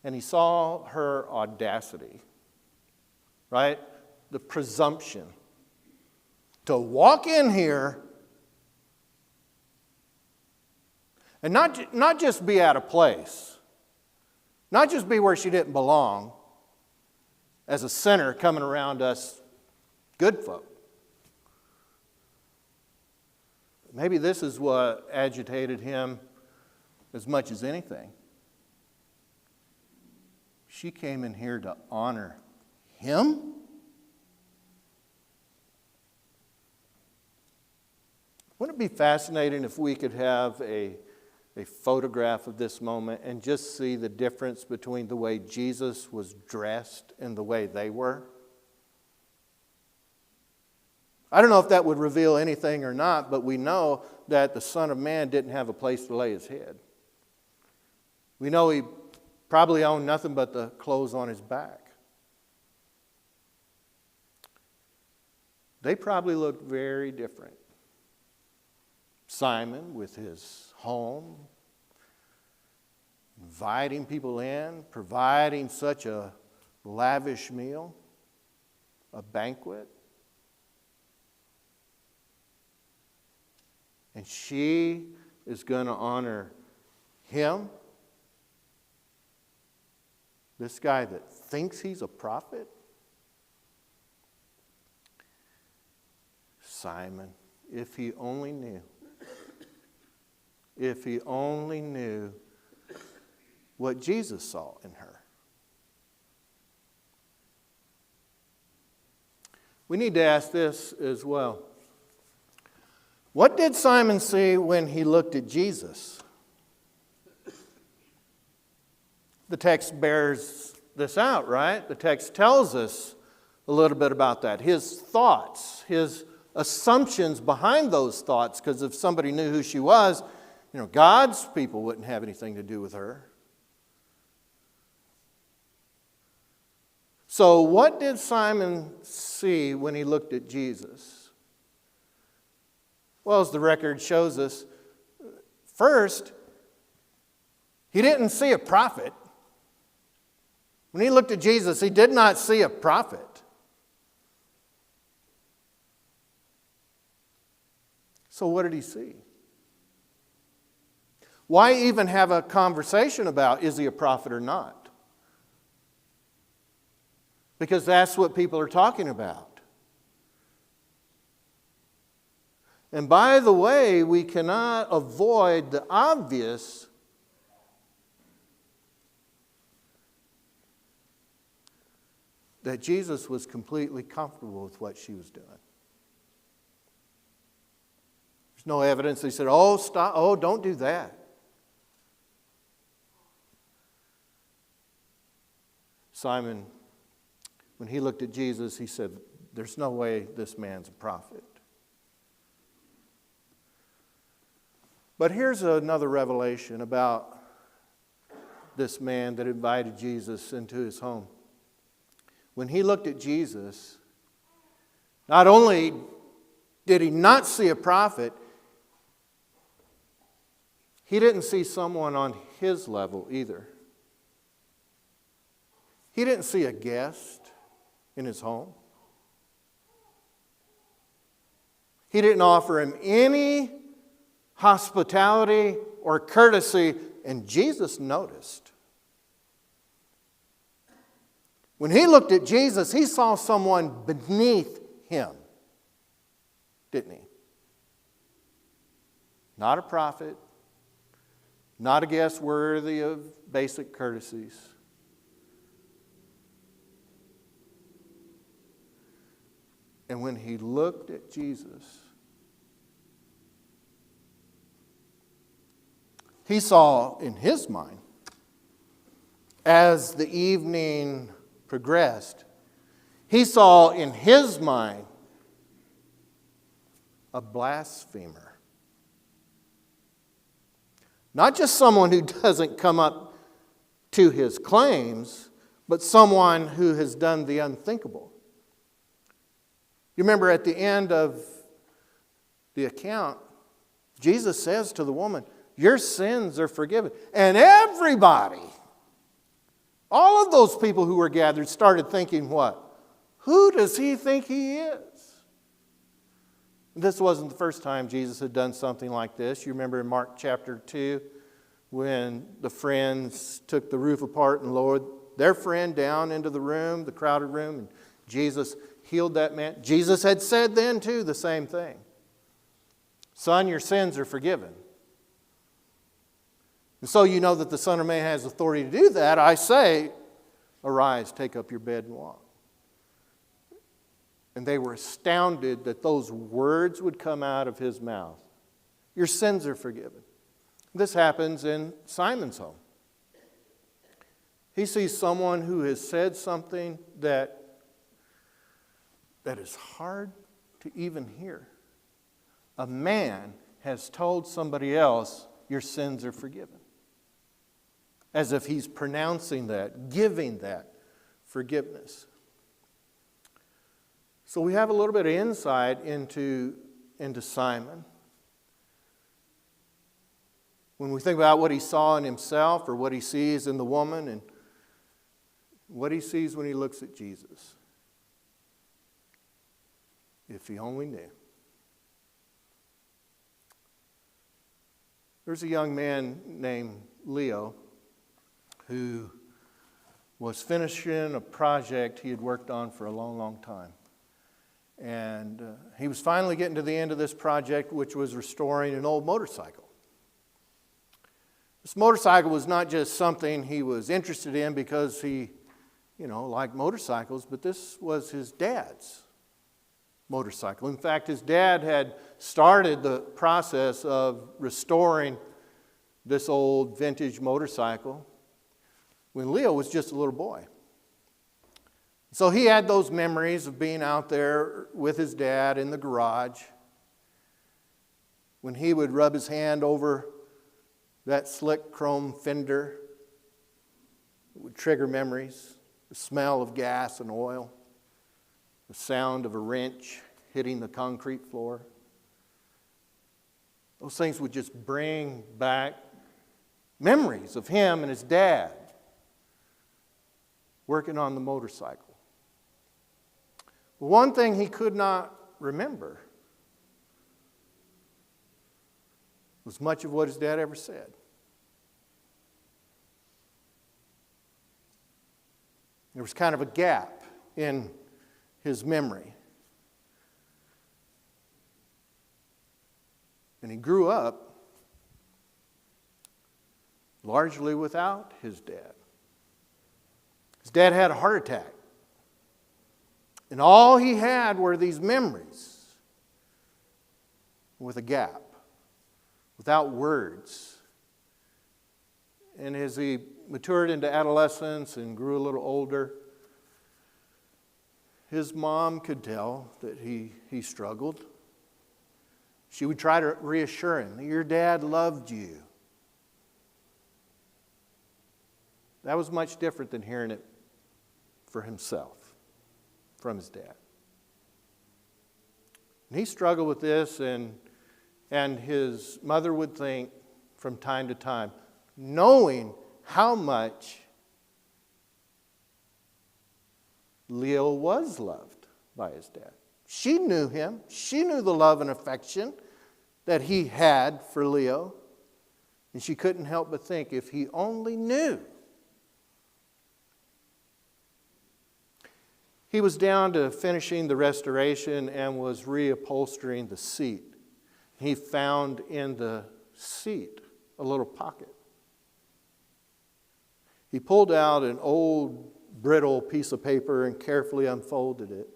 and he saw her audacity, right? The presumption to walk in here and not just be out of place, not just be where she didn't belong as a sinner coming around us good folk. Maybe this is what agitated him as much as anything. She came in here to honor him? Wouldn't it be fascinating if we could have a photograph of this moment and just see the difference between the way Jesus was dressed and the way they were? I don't know if that would reveal anything or not, but we know that the Son of Man didn't have a place to lay his head. We know he probably owned nothing but the clothes on his back. They probably looked very different. Simon with his home, inviting people in, providing such a lavish meal, a banquet. And she is going to honor him, this guy that thinks he's a prophet. Simon, if he only knew. If he only knew what Jesus saw in her. We need to ask this as well. What did Simon see when he looked at Jesus? The text bears this out, right? The text tells us a little bit about that. His thoughts, his assumptions behind those thoughts, because if somebody knew who she was, God's people wouldn't have anything to do with her. So what did Simon see when he looked at Jesus? Well, as the record shows us, first, he didn't see a prophet. When he looked at Jesus, he did not see a prophet. So what did he see? Why even have a conversation about is he a prophet or not? Because that's what people are talking about. And by the way, we cannot avoid the obvious. That Jesus was completely comfortable with what she was doing. There's no evidence he said, oh, stop, oh, don't do that. Simon, when he looked at Jesus, he said, there's no way this man's a prophet. But here's another revelation about this man that invited Jesus into his home. When he looked at Jesus, not only did he not see a prophet, he didn't see someone on his level either. He didn't see a guest in his home. He didn't offer him any hospitality or courtesy, and Jesus noticed. When he looked at Jesus, he saw someone beneath him, didn't he? Not a prophet, not a guest worthy of basic courtesies. And when he looked at Jesus, he saw in his mind, as the evening progressed, he saw in his mind a blasphemer. Not just someone who doesn't come up to his claims, but someone who has done the unthinkable. You remember at the end of the account, Jesus says to the woman, your sins are forgiven. And everybody All of those people who were gathered started thinking what? Who does he think he is? This wasn't the first time Jesus had done something like this. You remember in Mark chapter 2 when the friends took the roof apart and lowered their friend down into the room, the crowded room, and Jesus healed that man. Jesus had said then too the same thing. Son, your sins are forgiven. And so you know that the Son of Man has authority to do that. I say, arise, take up your bed and walk. And they were astounded that those words would come out of his mouth. Your sins are forgiven. This happens in Simon's home. He sees someone who has said something that is hard to even hear. A man has told somebody else, your sins are forgiven. As if he's pronouncing that, giving that forgiveness. So we have a little bit of insight into Simon. When we think about what he saw in himself or what he sees in the woman and what he sees when he looks at Jesus. If he only knew. There's a young man named Leo who was finishing a project he had worked on for a long, long time. And he was finally getting to the end of this project, which was restoring an old motorcycle. This motorcycle was not just something he was interested in because he, liked motorcycles, but this was his dad's motorcycle. In fact, his dad had started the process of restoring this old vintage motorcycle when Leo was just a little boy. So he had those memories of being out there with his dad in the garage when he would rub his hand over that slick chrome fender. It would trigger memories, the smell of gas and oil, the sound of a wrench hitting the concrete floor. Those things would just bring back memories of him and his dad working on the motorcycle. But one thing he could not remember was much of what his dad ever said. There was kind of a gap in his memory. And he grew up largely without his dad. His dad had a heart attack. And all he had were these memories with a gap, without words. And as he matured into adolescence and grew a little older, his mom could tell that he struggled. She would try to reassure him that your dad loved you. That was much different than hearing it for himself from his dad. And he struggled with this, and his mother would think from time to time, knowing how much Leo was loved by his dad. She knew him. She knew the love and affection that he had for Leo. And she couldn't help but think, if he only knew. He was down to finishing the restoration and was reupholstering the seat. He found in the seat a little pocket. He pulled out an old, brittle piece of paper and carefully unfolded it.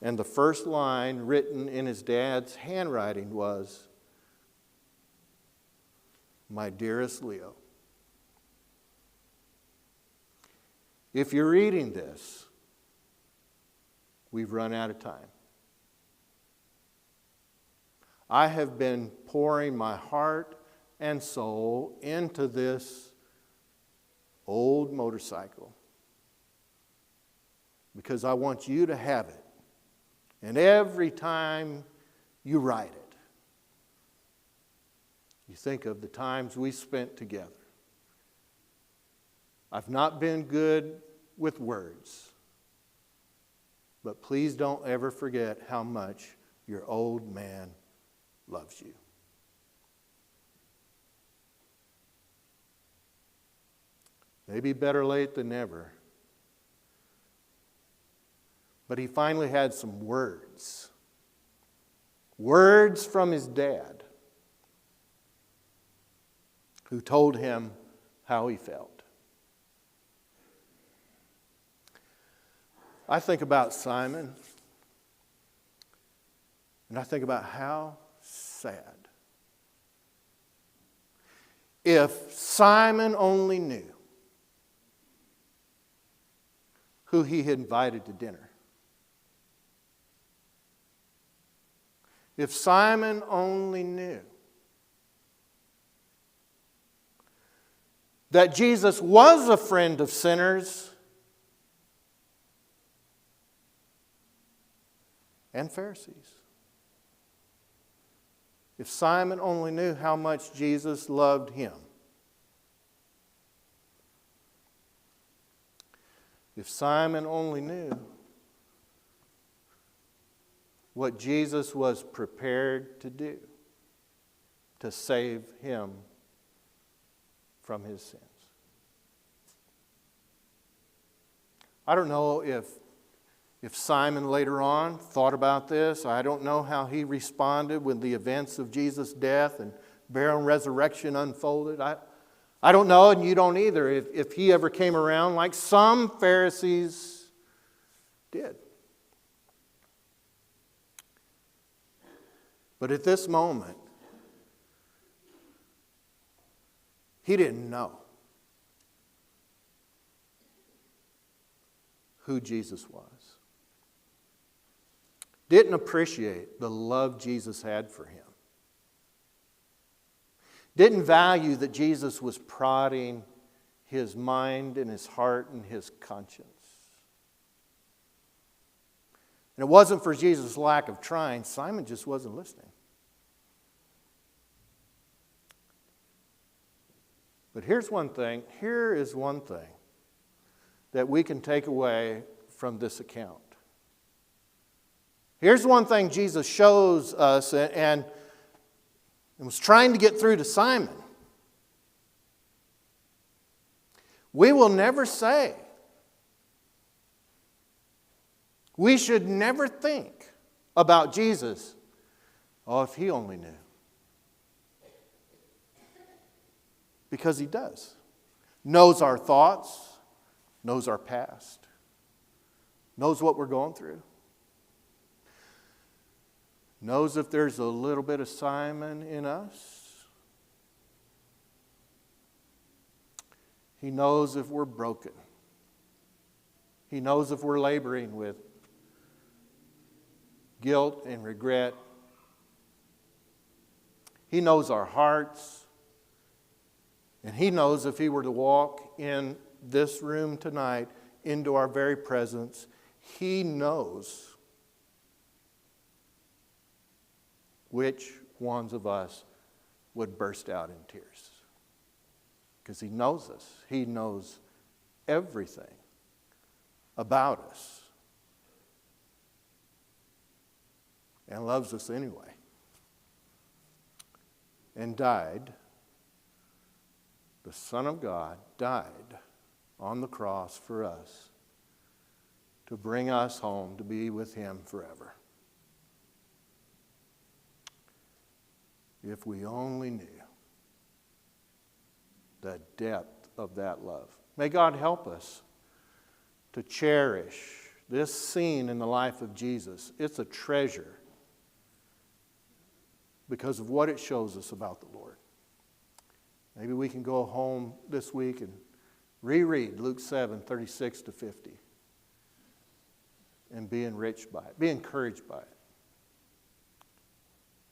And the first line written in his dad's handwriting was, "My dearest Leo, if you're reading this, we've run out of time. I have been pouring my heart and soul into this old motorcycle because I want you to have it. And every time you ride it, you think of the times we spent together. I've not been good with words, but please don't ever forget how much your old man loves you. Maybe better late than never. But he finally had some words. Words from his dad, who told him how he felt. I think about Simon, and I think about how sad. If Simon only knew who he had invited to dinner. If Simon only knew that Jesus was a friend of sinners and Pharisees. If Simon only knew how much Jesus loved him. If Simon only knew what Jesus was prepared to do to save him from his sins. I don't know if Simon later on thought about this. I don't know how he responded when the events of Jesus' death and burial and resurrection unfolded. I don't know, and you don't either, if he ever came around like some Pharisees did. But at this moment, he didn't know who Jesus was. Didn't appreciate the love Jesus had for him. Didn't value that Jesus was prodding his mind and his heart and his conscience. And it wasn't for Jesus' lack of trying. Simon just wasn't listening. But here is one thing that we can take away from this account. Here's one thing Jesus shows us and was trying to get through to Simon. We will never say, we should never think about Jesus, oh, if he only knew. Because he does. Knows our thoughts, knows our past, knows what we're going through. Knows if there's a little bit of Simon in us. He knows if we're broken. He knows if we're laboring with guilt and regret. He knows our hearts. And he knows if he were to walk in this room tonight into our very presence, he knows which ones of us would burst out in tears. Because he knows us. He knows everything about us. And loves us anyway. And died. The Son of God died on the cross for us to bring us home to be with him forever. If we only knew the depth of that love. May God help us to cherish this scene in the life of Jesus. It's a treasure because of what it shows us about the Lord. Maybe we can go home this week and reread Luke 7:36-50 and be enriched by it, be encouraged by it.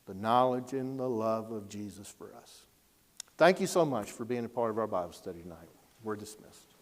The knowledge and the love of Jesus for us. Thank you so much for being a part of our Bible study tonight. We're dismissed.